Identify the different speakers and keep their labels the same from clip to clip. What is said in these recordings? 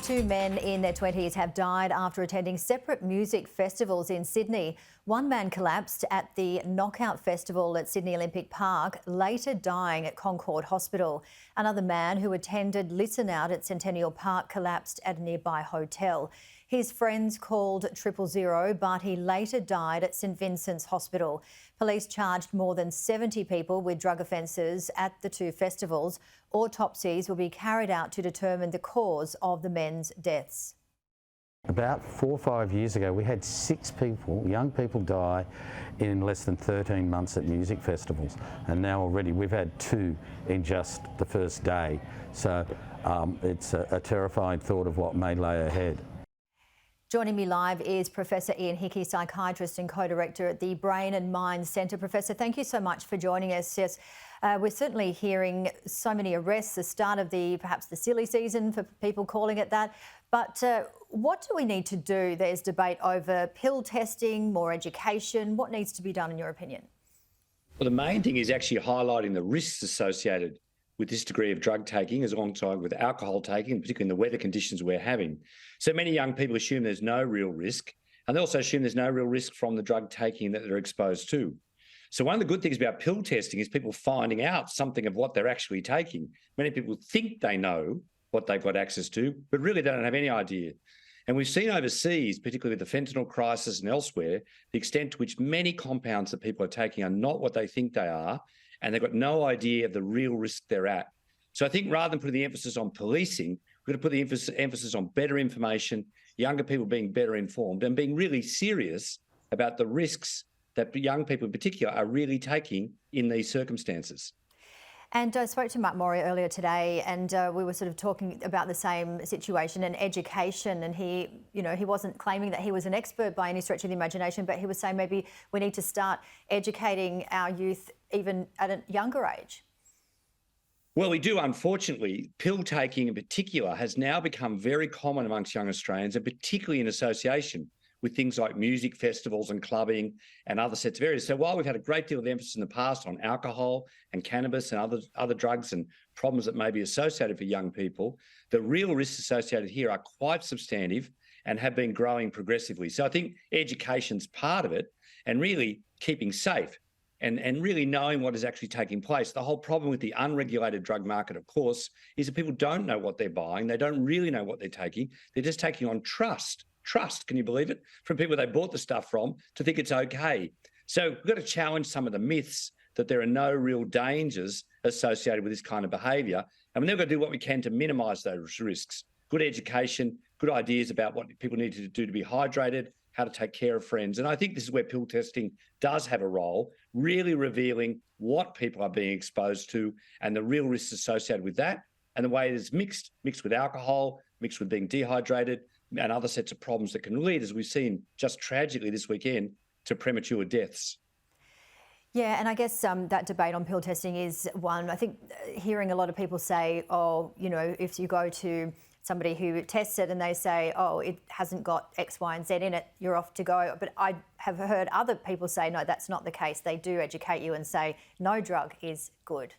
Speaker 1: Two men in their 20s have died after attending separate music festivals in Sydney. One man collapsed at the Knockout Festival at Sydney Olympic Park, later dying at Concord Hospital. Another man who attended Listen Out at Centennial Park collapsed at a nearby hotel. His friends called 000, but he later died at St Vincent's Hospital. Police charged more than 70 people with drug offences at the two festivals. Autopsies will be carried out to determine the cause of the men's deaths.
Speaker 2: About 4 or 5 years ago, we had 6 people, young people, die in less than 13 months at music festivals. And now already we've had 2 in just the first day. So it's a terrifying thought of what may lay ahead.
Speaker 1: Joining me live is Professor Ian Hickey, psychiatrist and co-director at the Brain and Mind Centre. Professor, thank you so much for joining us. Yes, we're certainly hearing so many arrests, the start of perhaps the silly season for people calling it that. But what do we need to do? There's debate over pill testing, more education. What needs to be done in your opinion?
Speaker 3: Well, the main thing is actually highlighting the risks associated with this degree of drug taking, as alongside with alcohol taking, particularly in the weather conditions we're having. So many young people assume there's no real risk, and they also assume there's no real risk from the drug taking that they're exposed to. So one of the good things about pill testing is people finding out something of what they're actually taking. Many people think they know what they've got access to, but really they don't have any idea. And we've seen overseas, particularly with the fentanyl crisis and elsewhere, the extent to which many compounds that people are taking are not what they think they are, and they've got no idea of the real risk they're at. So I think rather than putting the emphasis on policing, we've got to put the emphasis on better information, younger people being better informed, and being really serious about the risks that young people in particular are really taking in these circumstances.
Speaker 1: And I spoke to Mark Morey earlier today, and we were sort of talking about the same situation and education. And he wasn't claiming that he was an expert by any stretch of the imagination, but he was saying maybe we need to start educating our youth even at a younger age.
Speaker 3: Well, we do, unfortunately. Pill taking in particular has now become very common amongst young Australians, and particularly in association with things like music festivals and clubbing and other sets of areas. So while we've had a great deal of emphasis in the past on alcohol and cannabis and other drugs and problems that may be associated for young people, the real risks associated here are quite substantive and have been growing progressively. So I think education's part of it, and really keeping safe and really knowing what is actually taking place. The whole problem with the unregulated drug market, of course, is that people don't know what they're buying. They don't really know what they're taking. They're just taking on trust, can you believe it? From people they bought the stuff from to think it's okay. So we've got to challenge some of the myths that there are no real dangers associated with this kind of behaviour. And we've got to do what we can to minimise those risks. Good education, good ideas about what people need to do to be hydrated, how to take care of friends. And I think this is where pill testing does have a role, really revealing what people are being exposed to and the real risks associated with that, and the way it is mixed with alcohol, mixed with being dehydrated, and other sets of problems that can lead, as we've seen just tragically this weekend, to premature deaths.
Speaker 1: Yeah, and I guess that debate on pill testing is one. I think hearing a lot of people say, oh, if you go to somebody who tests it and they say, oh, it hasn't got X, Y and Z in it, you're off to go. But I have heard other people say, no, that's not the case. They do educate you and say, no drug is good.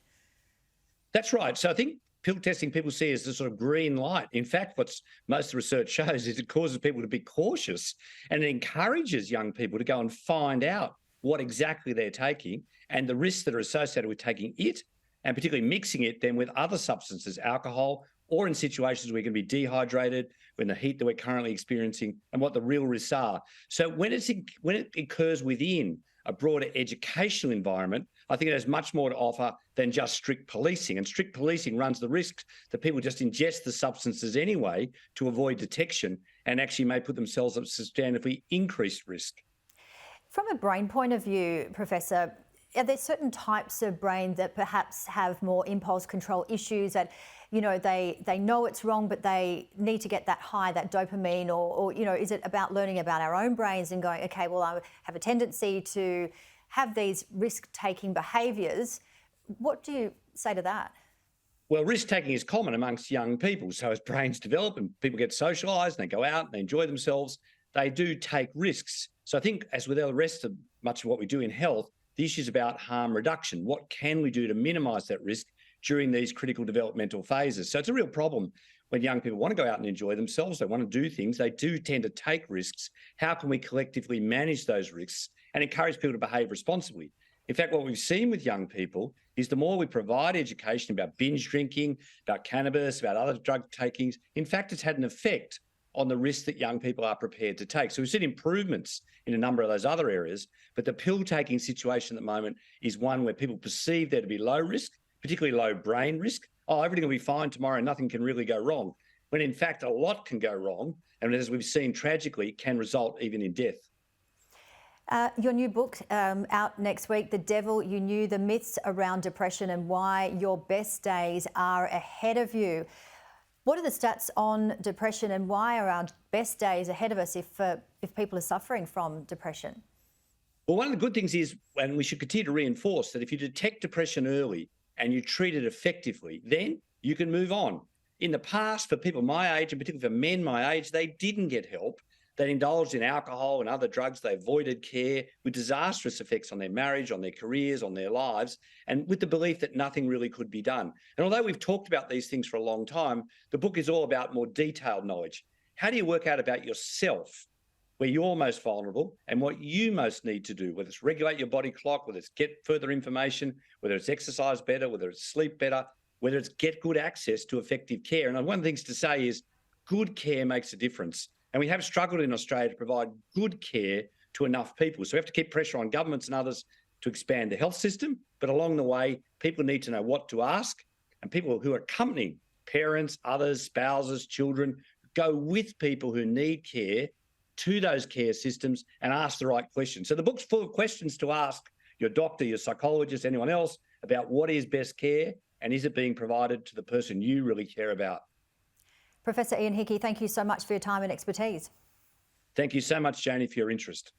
Speaker 3: That's right. So I think pill testing people see as the sort of green light. In fact, what most of the research shows is it causes people to be cautious, and it encourages young people to go and find out what exactly they're taking and the risks that are associated with taking it, and particularly mixing it then with other substances, alcohol, or in situations where you're going to be dehydrated, when the heat that we're currently experiencing, and what the real risks are. So when it occurs within a broader educational environment, I think it has much more to offer than just strict policing. And strict policing runs the risk that people just ingest the substances anyway to avoid detection, and actually may put themselves at substantively increased risk.
Speaker 1: From a brain point of view, Professor, are there certain types of brain that perhaps have more impulse control issues that, they know it's wrong, but they need to get that high, that dopamine, or is it about learning about our own brains and going, okay, well, I have a tendency to have these risk-taking behaviours. What do you say to that?
Speaker 3: Well, risk-taking is common amongst young people. So as brains develop and people get socialised and they go out and they enjoy themselves, they do take risks. So I think, as with the rest of much of what we do in health, the issue is about harm reduction. What can we do to minimise that risk during these critical developmental phases? So it's a real problem when young people want to go out and enjoy themselves, they want to do things, they do tend to take risks. How can we collectively manage those risks and encourage people to behave responsibly? In fact, what we've seen with young people is the more we provide education about binge drinking, about cannabis, about other drug takings, in fact, it's had an effect on the risks that young people are prepared to take. So we've seen improvements in a number of those other areas, but the pill-taking situation at the moment is one where people perceive there to be low risk, particularly low brain risk. Oh, everything will be fine tomorrow, nothing can really go wrong. When in fact, a lot can go wrong, and as we've seen tragically, can result even in death.
Speaker 1: Your new book out next week, The Devil You Knew, the myths around depression and why your best days are ahead of you. What are the stats on depression and why are our best days ahead of us if people are suffering from depression?
Speaker 3: Well, one of the good things is, and we should continue to reinforce, that if you detect depression early and you treat it effectively, then you can move on. In the past, for people my age, and particularly for men my age, they didn't get help. They indulged in alcohol and other drugs. They avoided care with disastrous effects on their marriage, on their careers, on their lives, and with the belief that nothing really could be done. And although we've talked about these things for a long time, the book is all about more detailed knowledge. How do you work out about yourself, where you're most vulnerable and what you most need to do, whether it's regulate your body clock, whether it's get further information, whether it's exercise better, whether it's sleep better, whether it's get good access to effective care. And one of the things to say is good care makes a difference. And we have struggled in Australia to provide good care to enough people. So we have to keep pressure on governments and others to expand the health system. But along the way, people need to know what to ask. And people who are accompanying parents, others, spouses, children, go with people who need care to those care systems and ask the right questions. So the book's full of questions to ask your doctor, your psychologist, anyone else about what is best care and is it being provided to the person you really care about.
Speaker 1: Professor Ian Hickey, thank you so much for your time and expertise.
Speaker 3: Thank you so much, Janie, for your interest.